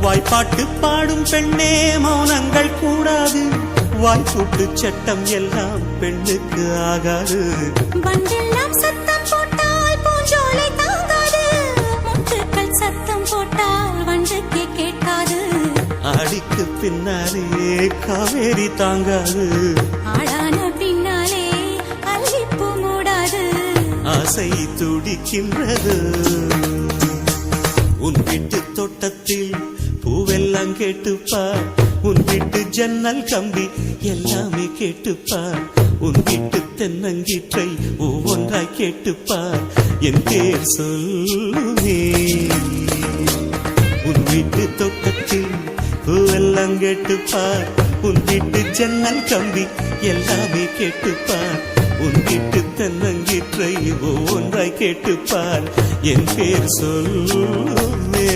வாய்ப்பாட்டு பாடும் பெண்ணே மௌனங்கள் கூடாது, வாய்ப்பூட்டு சட்டம் எல்லாம் பெண்ணுக்கு ஆகாது. வண்டெல்லாம் சத்தம் போட்டால் பூஞ்சோலை தாங்காது, முத்துக்கள் சத்தம் போட்டால் வண்டுக்கு கேட்காது. ஆடிக்கு பின்னாலே காவேரி தாங்காது, ஆடான பின்னாலே அல்லிப்பூ மூடாது. ஆசை துடிக்கின்றது. உன் வீட்டு தோட்டத்தில் பூவெல்லாம் கேட்டுப்பார், உன் வீட்டு ஜன்னல் கம்பி எல்லாமே கேட்டுப்பார், உன் வீட்டு தென்னங்கீற்றை ஒவ்வொன்றாய் கேட்டுப்பார், என் பேர் சொல்லுமே. உன் வீட்டு தோட்டத்தில் பூவெல்லாம் கேட்டுப்பார், உன் வீட்டு ஜன்னல் கம்பி எல்லாமே கேட்டுப்பார், உன் வீட்டு தென்னங்கீற்றை ஒவ்வொன்றாய் கேட்டுப்பார், என் பேர் சொல்லுமே.